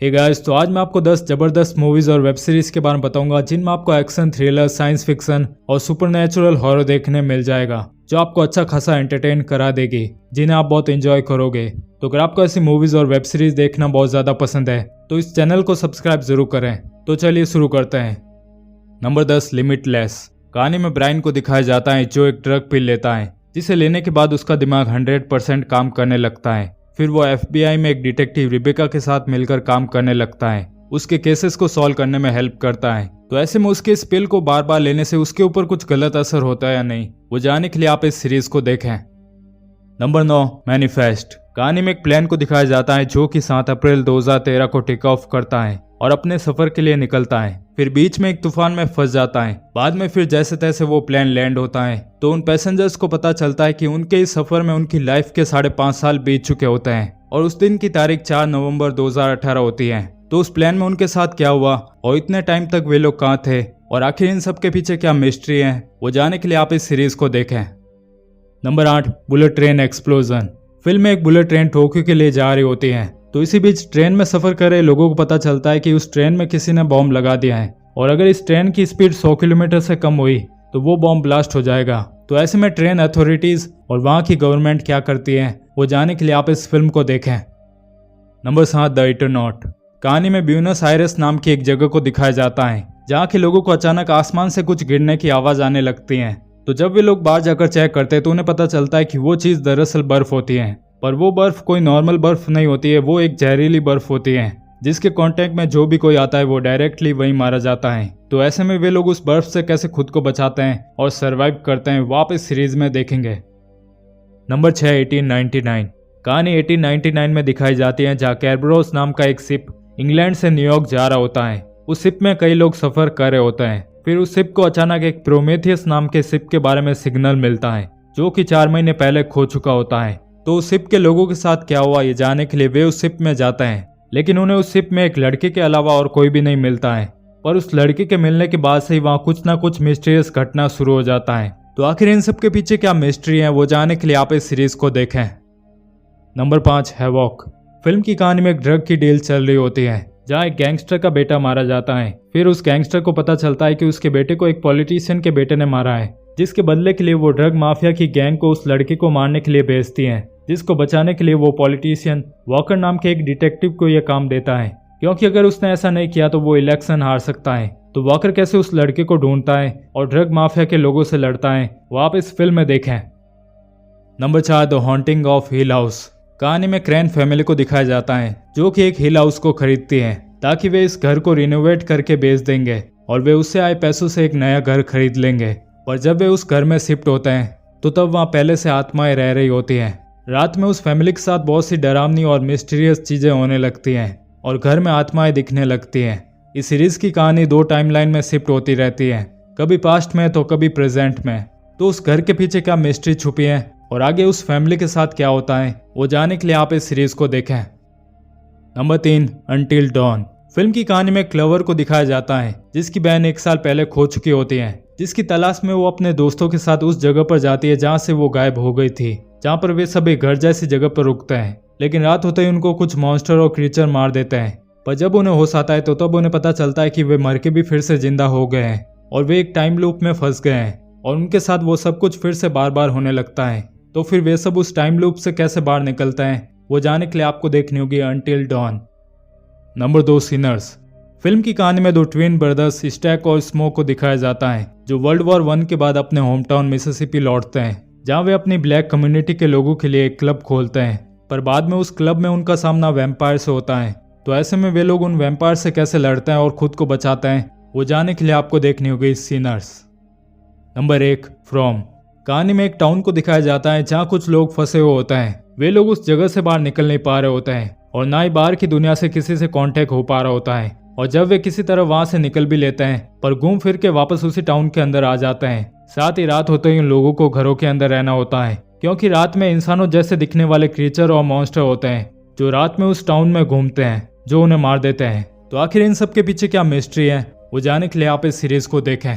Hey guys, तो आज मैं आपको 10 जबरदस्त मूवीज और वेब सीरीज के बारे में बताऊंगा जिनमें आपको एक्शन, थ्रिलर, साइंस फिक्शन और सुपरनैचुरल हॉरर देखने मिल जाएगा, जो आपको अच्छा खासा एंटरटेन करा देगी, जिन्हें आप बहुत एंजॉय करोगे। तो अगर आपको ऐसी मूवीज और वेब सीरीज देखना बहुत ज्यादा पसंद है तो इस चैनल को सब्सक्राइब जरूर करें। तो चलिए शुरू करते हैं। Number 10, limitless. कहानी में ब्रायन को दिखाया जाता है जो एक ड्रग पिल लेता है, जिसे लेने के बाद उसका दिमाग 100% काम करने लगता है। फिर वो FBI में एक डिटेक्टिव रिबेका के साथ मिलकर काम करने लगता है, उसके केसेस को सॉल्व करने में हेल्प करता है। तो ऐसे में उसके इस पिल को बार बार लेने से उसके ऊपर कुछ गलत असर होता है या नहीं, वो जानने के लिए आप इस सीरीज को देखें। Number 9, manifest. कहानी में एक प्लेन को दिखाया जाता है जो कि 7 अप्रैल 2013 को टेक ऑफ करता है और अपने सफर के लिए निकलता है। फिर बीच में एक तूफान में फंस जाता है। बाद में फिर जैसे तैसे वो प्लेन लैंड होता है तो उन पैसेंजर्स को पता चलता है कि उनके इस सफर में उनकी लाइफ के 5.5 साल बीत चुके होते हैं और उस दिन की तारीख 4 नवंबर 2018 होती है। तो उस प्लेन में उनके साथ क्या हुआ और इतने टाइम तक वे लोग कहाँ थे और आखिर इन सब के पीछे क्या मिस्ट्री है, वो जानने के लिए आप इस सीरीज को देखें। Number 8, bullet train explosion. Film में एक बुलेट ट्रेन टोक्यो के लिए जा रही होती है, तो इसी बीच ट्रेन में सफर कर रहे लोगों को पता चलता है कि उस ट्रेन में किसी ने बॉम्ब लगा दिया है और अगर इस ट्रेन की स्पीड 100 किलोमीटर से कम हुई तो वो बॉम्ब ब्लास्ट हो जाएगा। तो ऐसे में ट्रेन अथॉरिटीज और वहाँ की गवर्नमेंट क्या करती है, वो जानने के लिए आप इस फिल्म को देखें। Number 7, the Eternaut. कहानी में ब्यूनस आयरेस नाम की एक जगह को दिखाया जाता है जहाँ के लोगों को अचानक आसमान से कुछ गिरने की आवाज आने लगती है। तो जब वे लोग बाहर जाकर चेक करते हैं तो उन्हें पता चलता है कि वो चीज दरअसल बर्फ होती है, पर वो बर्फ कोई नॉर्मल बर्फ नहीं होती है, वो एक जहरीली बर्फ होती है जिसके कांटेक्ट में जो भी कोई आता है वो डायरेक्टली वहीं मारा जाता है। तो ऐसे में वे लोग उस बर्फ से कैसे खुद को बचाते हैं और सरवाइव करते हैं, वो आप इस सीरीज में देखेंगे। नंबर 6, 1899। कहानी 1899 में दिखाई जाती है जहाँ कैरबरोस नाम का एक शिप इंग्लैंड से न्यूयॉर्क जा रहा होता है। उस शिप में कई लोग सफर कर रहे होते हैं। फिर उस शिप को अचानक एक प्रोमेथियस नाम के शिप के बारे में सिग्नल मिलता है जो कि 4 महीने पहले खो चुका होता है। तो उस शिप के लोगों के साथ क्या हुआ ये जानने के लिए वे उस शिप में जाते हैं, लेकिन उन्हें उस शिप में एक लड़के के अलावा और कोई भी नहीं मिलता है। पर उस लड़के के मिलने के बाद से ही वहाँ कुछ ना कुछ मिस्टीरियस घटना शुरू हो जाता है। तो आखिर इन सब के पीछे क्या मिस्ट्री है, वो जानने के लिए आप इस सीरीज को देखें। Number 5, havoc. फिल्म की कहानी में एक ड्रग की डील चल रही होती है जहाँ एक गैंगस्टर का बेटा मारा जाता है। फिर उस गैंगस्टर को पता चलता है कि उसके बेटे को एक पॉलिटिशियन के बेटे ने मारा है, जिसके बदले के लिए वो ड्रग माफिया की गैंग को उस लड़के को मारने के लिए भेजती है, जिसको बचाने के लिए वो पॉलिटिशियन वॉकर नाम के एक डिटेक्टिव को यह काम देता है, क्योंकि अगर उसने ऐसा नहीं किया तो वो इलेक्शन हार सकता है। तो वॉकर कैसे उस लड़के को ढूंढता है और ड्रग माफिया के लोगों से लड़ता है, वो आप इस फिल्म में देखें। Number 4, the haunting of hill house. कहानी में क्रैन फैमिली को दिखाया जाता है जो कि एक हिल हाउस को खरीदती है ताकि वे इस घर को रिनोवेट करके बेच देंगे और वे उससे आए पैसों से एक नया घर खरीद लेंगे। पर जब वे उस घर में शिफ्ट होते हैं तो तब वहाँ पहले से आत्माएं रह रही होती हैं। रात में उस फैमिली के साथ बहुत सी डरावनी और मिस्टीरियस चीजें होने लगती हैं और घर में आत्माएं दिखने लगती हैं। इस सीरीज की कहानी 2 टाइमलाइन में शिफ्ट होती रहती है, कभी पास्ट में तो कभी प्रेजेंट में। तो उस घर के पीछे क्या मिस्ट्री छुपी है और आगे उस फैमिली के साथ क्या होता है, वो जानने के लिए आप इस सीरीज को देखें। Number 3, until don. फिल्म की कहानी में क्लवर को दिखाया जाता है जिसकी बहन 1 साल पहले खो चुकी होती है, जिसकी तलाश में वो अपने दोस्तों के साथ उस जगह पर जाती है जहाँ से वो गायब हो गई थी, जहाँ पर वे सब एक घर जैसी जगह पर रुकते हैं। लेकिन रात होते ही उनको कुछ मॉन्स्टर और क्रीचर मार देते हैं। पर जब उन्हें होश आता है तो तब उन्हें पता चलता है कि वे मर के भी फिर से जिंदा हो गए हैं और वे एक टाइम लूप में फंस गए हैं और उनके साथ वो सब कुछ फिर से बार बार होने लगता है। तो फिर वे सब उस टाइम लूप से कैसे बाहर निकलते हैं, वो जानने के लिए आपको देखनी होगी Until Dawn. Number 2, Sinners. Film की कहानी में 2 ट्विन ब्रदर्स स्टैक और स्मोक को दिखाया जाता है जो वर्ल्ड वॉर 1 के बाद अपने होम टाउन मिसिसिपी लौटते हैं, जहाँ वे अपनी ब्लैक कम्युनिटी के लोगों के लिए एक क्लब खोलते हैं। पर बाद में उस क्लब में उनका सामना वैम्पायर से होता है। तो ऐसे में वे लोग उन वैम्पायर से कैसे लड़ते हैं और खुद को बचाते हैं, वो जानने के लिए आपको देखनी होगी सिनर्स। Number 1, from. कहानी में एक टाउन को दिखाया जाता है जहाँ कुछ लोग फंसे हुए होते हैं। वे लोग उस जगह से बाहर निकल नहीं पा रहे होते हैं और ना ही बाहर की दुनिया से किसी से कांटेक्ट हो पा रहा होता है। और जब वे किसी तरह वहां से निकल भी लेते हैं पर घूम फिर के वापस उसी टाउन के अंदर आ जाते हैं। साथ ही रात होते ही उन लोगों को घरों के अंदर रहना होता है, क्योंकि रात में इंसानों जैसे दिखने वाले क्रीचर और मॉन्स्टर होते हैं जो रात में उस टाउन में घूमते हैं, जो उन्हें मार देते हैं। तो आखिर इन सब के पीछे क्या मिस्ट्री है, वो जानने के लिए आप इस सीरीज को देखें।